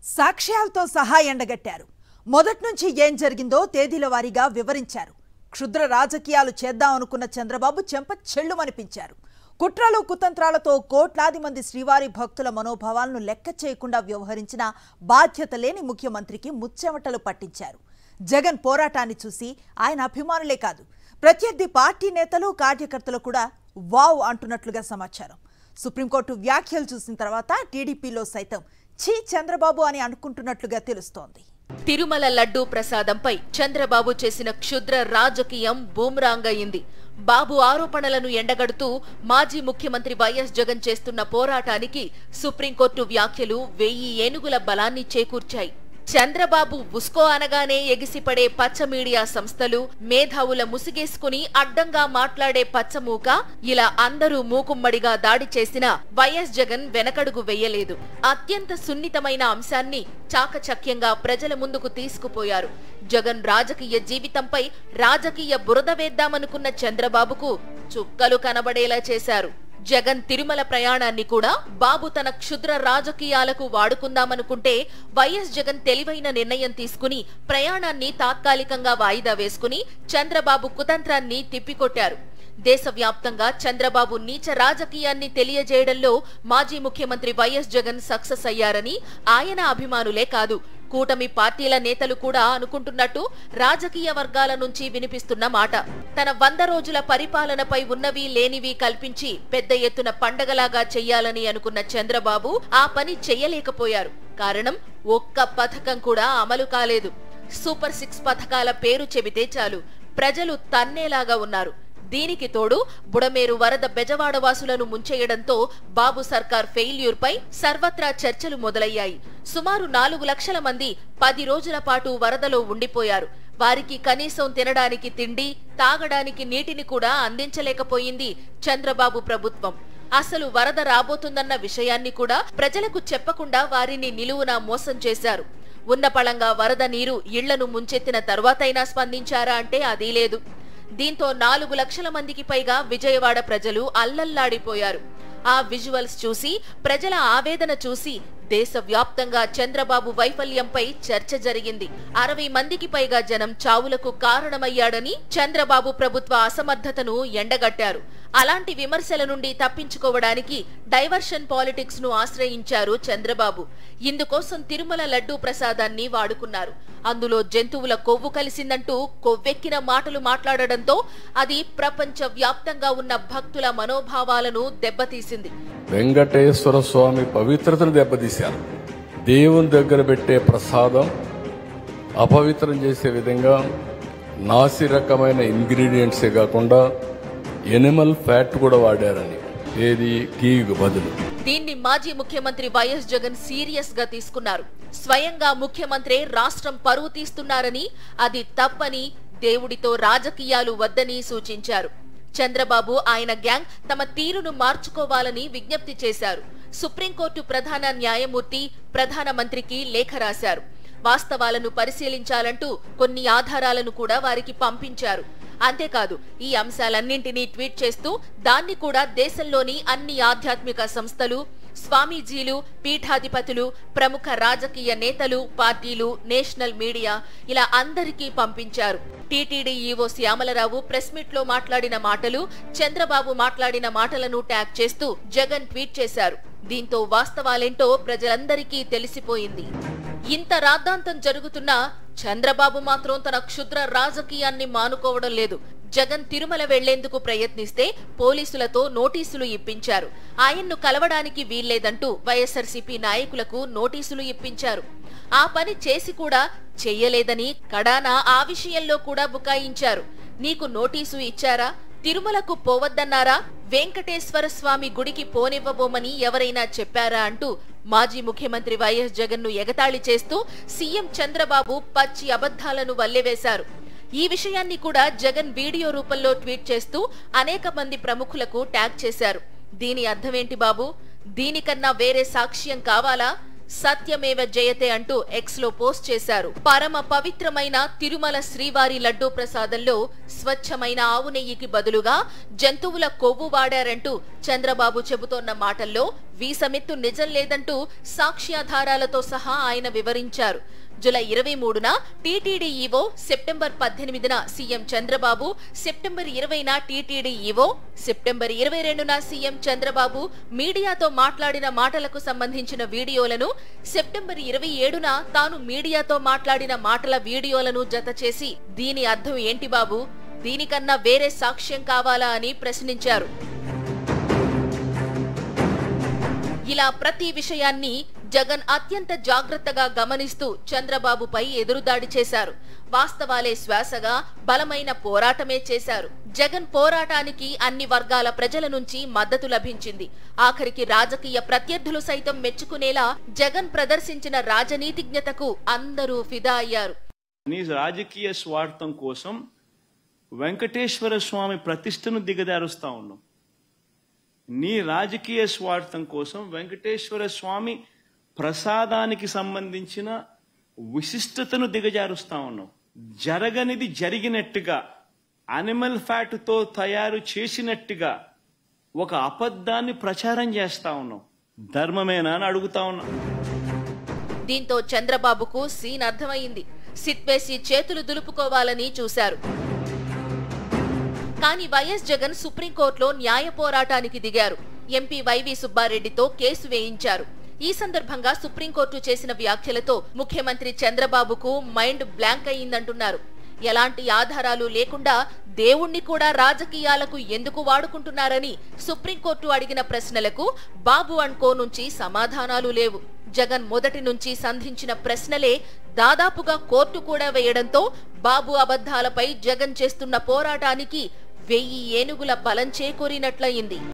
సాక్ష్యాలతో సహా ఎండగట్టారు. మొదటి నుంచి ఏం జరిగిందో తేదీల వారీగా వివరించారు. క్షుద్ర రాజకీయాలు చేద్దాం అనుకున్న చంద్రబాబు చెంప చెల్లుమనిపించారు. కుట్రలు కుతంత్రాలతో కోట్లాది మంది శ్రీవారి భక్తుల మనోభావాలను లెక్క చేయకుండా వ్యవహరించిన బాధ్యత లేని ముఖ్యమంత్రికి ముచ్చెమటలు పట్టించారు. జగన్ పోరాటాన్ని చూసి ఆయన అభిమానులే కాదు, ప్రత్యర్థి పార్టీ నేతలు కార్యకర్తలు కూడా వావ్ అంటున్నట్లుగా సమాచారం. సుప్రీంకోర్టు వ్యాఖ్యలు చూసిన తర్వాత టీడీపీలో సైతం ఛీ చంద్రబాబు అని అనుకుంటున్నట్లుగా తెలుస్తోంది. తిరుమల లడ్డూ ప్రసాదంపై చంద్రబాబు చేసిన క్షుద్ర రాజకీయం బూమ్రాంగ్ అయింది. బాబు ఆరోపణలను ఎండగడుతూ మాజీ ముఖ్యమంత్రి వైఎస్ జగన్ చేస్తున్న పోరాటానికి సుప్రీంకోర్టు వ్యాఖ్యలు 1000 ఏనుగుల బలాన్ని చేకూర్చాయి. చంద్రబాబు ఉస్కో అనగానే ఎగిసిపడే పచ్చ మీడియా సంస్థలు, మేధావుల ముసిగేసుకుని అడ్డంగా మాట్లాడే పచ్చమూక, ఇలా అందరూ మూకుమ్మడిగా దాడి చేసినా వైఎస్ జగన్ వెనకడుగు వెయ్యలేదు. అత్యంత సున్నితమైన అంశాన్ని చాకచక్యంగా ప్రజల ముందుకు తీసుకుపోయారు. జగన్ రాజకీయ జీవితంపై రాజకీయ బురద వేద్దామనుకున్న చంద్రబాబుకు చుక్కలు కనబడేలా చేశారు. జగన్ తిరుమల ప్రయాణాన్ని కూడా బాబు తన క్షుద్ర రాజకీయాలకు వాడుకుందామనుకుంటే వైఎస్ జగన్ తెలివైన నిర్ణయం తీసుకుని ప్రయాణాన్ని తాత్కాలికంగా వాయిదా వేసుకుని చంద్రబాబు కుతంత్రాన్ని తిప్పికొట్టారు. దేశవ్యాప్తంగా చంద్రబాబు నీచ రాజకీయాన్ని తెలియజేయడంలో మాజీ ముఖ్యమంత్రి వైఎస్ జగన్ సక్సెస్ అయ్యారని ఆయన అభిమానులే కాదు, కూటమి పార్టీల నేతలు కూడా అనుకుంటున్నట్టు రాజకీయ వర్గాల నుంచి వినిపిస్తున్న మాట. తన 100 రోజుల పరిపాలనపై ఉన్నవి లేనివి కల్పించి పెద్ద ఎత్తున పండగలాగా చెయ్యాలని అనుకున్న చంద్రబాబు ఆ పని చెయ్యలేకపోయారు. కారణం, ఒక్క పథకం కూడా అమలు కాలేదు. సూపర్ 6 పథకాల పేరు చెబితే చాలు ప్రజలు తన్నేలాగా ఉన్నారు. దీనికి తోడు బుడమేరు వరద బెజవాడ వాసులను ముంచేయడంతో బాబు సర్కార్ ఫెయిల్యూర్ పై సర్వత్రా చర్చలు మొదలయ్యాయి. సుమారు 4 లక్షల మంది 10 రోజుల పాటు వరదలో ఉండిపోయారు. వారికి కనీసం తినడానికి తిండి, తాగడానికి నీటిని కూడా అందించలేకపోయింది చంద్రబాబు ప్రభుత్వం. అసలు వరద రాబోతుందన్న విషయాన్ని కూడా ప్రజలకు చెప్పకుండా వారిని నిలువునా మోసం చేశారు. ఉన్నపళంగా వరద నీరు ఇళ్లను ముంచెత్తిన తర్వాతైనా స్పందించారా అంటే అదీ లేదు. దీంతో 4 లక్షల మందికి పైగా విజయవాడ ప్రజలు అల్లల్లాడిపోయారు. ఆ విజువల్స్ చూసి, ప్రజల ఆవేదన చూసి దేశవ్యాప్తంగా చంద్రబాబు వైఫల్యంపై చర్చ జరిగింది. 60 మందికి పైగా జనం చావులకు కారణమయ్యాడని చంద్రబాబు ప్రభుత్వ అసమర్థతను ఎండగట్టారు. అలాంటి విమర్శల నుండి తప్పించుకోవడానికి డైవర్షన్ పాలిటిక్స్ ను ఆశ్రయించారు చంద్రబాబు. ఇందుకోసం తిరుమల లడ్డూ ప్రసాదాన్ని వాడుకున్నారు. అందులో జంతువుల కొవ్వు కలిసిందంటూ కొవ్వెక్కిన మాటలు మాట్లాడడంతో అది ప్రపంచ వ్యాప్తంగా ఉన్న భక్తుల మనోభావాలను దెబ్బతీసింది. వెంకటేశ్వర స్వామి పవిత్రతను దెబ్బతీశారు. దేవుని దగ్గర పెట్టే ప్రసాదం అపవిత్రం చేసే విధంగా నాసి రకమైన ఇంగ్రీడియంట్సే కాకుండా ఎనిమల్ ఫ్యాట్ కూడా వాడారని, ఏది ఘీకు బదులు. దీన్ని మాజీ ముఖ్యమంత్రి వైఎస్ జగన్ సీరియస్ గా తీసుకున్నారు. స్వయంగా ముఖ్యమంత్రి రాష్ట్రం పరువు తీస్తున్నారని, అది తప్పని, దేవుడితో రాజకీయాలు వద్దని సూచించారు. చంద్రబాబు, ఆయన గ్యాంగ్ తమ తీరును మార్చుకోవాలని విజ్ఞప్తి చేశారు. సుప్రీంకోర్టు ప్రధాన న్యాయమూర్తి ప్రధానమంత్రికి లేఖ రాశారు. వాస్తవాలను పరిశీలించాలంటూ కొన్ని ఆధారాలను కూడా వారికి పంపించారు. అంతేకాదు, ఈ అంశాలన్నింటినీ ట్వీట్ చేస్తూ దాన్ని కూడా దేశంలోని అన్ని ఆధ్యాత్మిక సంస్థలు, స్వామీజీలు, పీఠాధిపతులు, ప్రముఖ రాజకీయ నేతలు, పార్టీలు, నేషనల్ మీడియా, ఇలా అందరికీ పంపించారు. TTD EO Shyamala Rao press meet లో మాట్లాడిన మాటలు, చంద్రబాబు మాట్లాడిన మాటలను ట్యాగ్ చేస్తూ జగన్ ట్వీట్ చేశారు. దీంతో వాస్తవాలేంటో ప్రజలందరికీ తెలిసిపోయింది. ఇంత రాద్ధాంతం జరుగుతున్నా చంద్రబాబు మాత్రం తన క్షుద్ర రాజకీయాన్ని మానుకోవడం లేదు. జగన్ తిరుమల వెళ్లేందుకు ప్రయత్నిస్తే పోలీసులతో నోటీసులు ఇప్పించారు. ఆయన్ను కలవడానికి వీల్లేదంటూ వైఎస్ఆర్సీపీ నాయకులకు నోటీసులు ఇప్పించారు. ఆ పని చేసి కూడా చెయ్యలేదని కడాన ఆ విషయంలో కూడా బుకాయించారు. నీకు నోటీసు ఇచ్చారా? తిరుమలకు పోవద్దన్నారా? వెంకటేశ్వర స్వామి గుడికి పోనివ్వబోమని ఎవరైనా చెప్పారా అంటూ మాజీ ముఖ్యమంత్రి వైఎస్ జగన్ ను ఎగతాళి చేస్తూ సీఎం చంద్రబాబు పచ్చి అబద్ధాలను వల్లెవేశారు. ఈ విషయాన్ని కూడా జగన్ వీడియో రూపంలో ట్వీట్ చేస్తూ అనేక మంది ప్రముఖులకు ట్యాగ్ చేశారు. దీని అర్థమేంటి బాబు? దీనికన్నా వేరే సాక్ష్యం కావాలా? సత్యమేవ జయతే అంటూ ఎక్స్ లో పోస్ట్ చేశారు. పరమ పవిత్రమైన తిరుమల శ్రీవారి లడ్డూ ప్రసాదంలో స్వచ్ఛమైన ఆవు నెయ్యికి బదులుగా జంతువుల కొవ్వు వాడారంటూ చంద్రబాబు చెబుతోన్న మాటల్లో వీసమెత్తు నిజం లేదంటూ సాక్ష్యాధారాలతో సహా ఆయన వివరించారు. జూలై 23న టీటీడీ ఈవో, సెప్టెంబర్ 18న సీఎం చంద్రబాబు, సెప్టెంబర్ 20న టీటీడీ ఈవో, సెప్టెంబర్ 22న సీఎం చంద్రబాబు మీడియాతో మాట్లాడిన మాటలకు సంబంధించిన వీడియోలను, సెప్టెంబర్ 27న తాను మీడియాతో మాట్లాడిన మాటల వీడియోలను జత చేసి దీని అర్థం ఏంటి బాబు, దీనికన్నా వేరే సాక్ష్యం కావాలా అని ప్రశ్నించారు. ఇలా ప్రతి విషయాన్ని జగన్ అత్యంత జాగ్రత్తగా గమనిస్తూ చంద్రబాబుపై ఎదురుదాడి చేశారు. వాస్తవాలే శ్వాసగా బలమైన పోరాటమే చేశారు. జగన్ పోరాటానికి అన్ని వర్గాల ప్రజల నుంచి మద్దతు లభించింది. ఆఖరికి రాజకీయ ప్రత్యర్థులు సైతం మెచ్చుకునేలా జగన్ ప్రదర్శించిన రాజనీతిజ్ఞతకు అందరూ ఫిదా అయ్యారు. నీ రాజకీయ స్వార్థం కోసం వెంకటేశ్వర స్వామి ప్రతిష్టను దిగదారుస్తా ఉన్నాం. నీ రాజకీయ స్వార్థం కోసం వెంకటేశ్వర స్వామి ప్రసాదానికి సంబంధించిన విశిష్టతను దిగజారుస్తా ఉన్నాం. జరగనిది జరిగినట్టుగా, అనిమల్ ఫ్యాట్ తో తయారు చేసినట్టుగా ఒక అబద్ధాన్ని ప్రచారం చేస్తా ఉన్నాం. ధర్మమేనా అని అడుగుతా ఉన్నాం. దీంతో చంద్రబాబుకు సీన్ అర్థమైంది. సిట్వేసి చేతులు దులుపుకోవాలని చూశారు. కానీ వైఎస్ జగన్ సుప్రీంకోర్టులో న్యాయ పోరాటానికి దిగారు. ఎంపీ వైవి సుబ్బారెడ్డితో కేసు వేయించారు. ఈ సందర్భంగా సుప్రీంకోర్టు చేసిన వ్యాఖ్యలతో ముఖ్యమంత్రి చంద్రబాబుకు మైండ్ బ్లాంక్ అయిందంటున్నారు. ఎలాంటి ఆధారాలు లేకుండా దేవుణ్ణి కూడా రాజకీయాలకు ఎందుకు వాడుకుంటున్నారని సుప్రీంకోర్టు అడిగిన ప్రశ్నలకు బాబు అండ్ కో నుంచి సమాధానాలు లేవు. జగన్ మొదటి నుంచి సంధించిన ప్రశ్నలే దాదాపుగా కోర్టు కూడా వేయడంతో బాబు అబద్ధాలపై జగన్ చేస్తున్న పోరాటానికి 1000 ఏనుగుల బలం చేకూరినట్లయింది.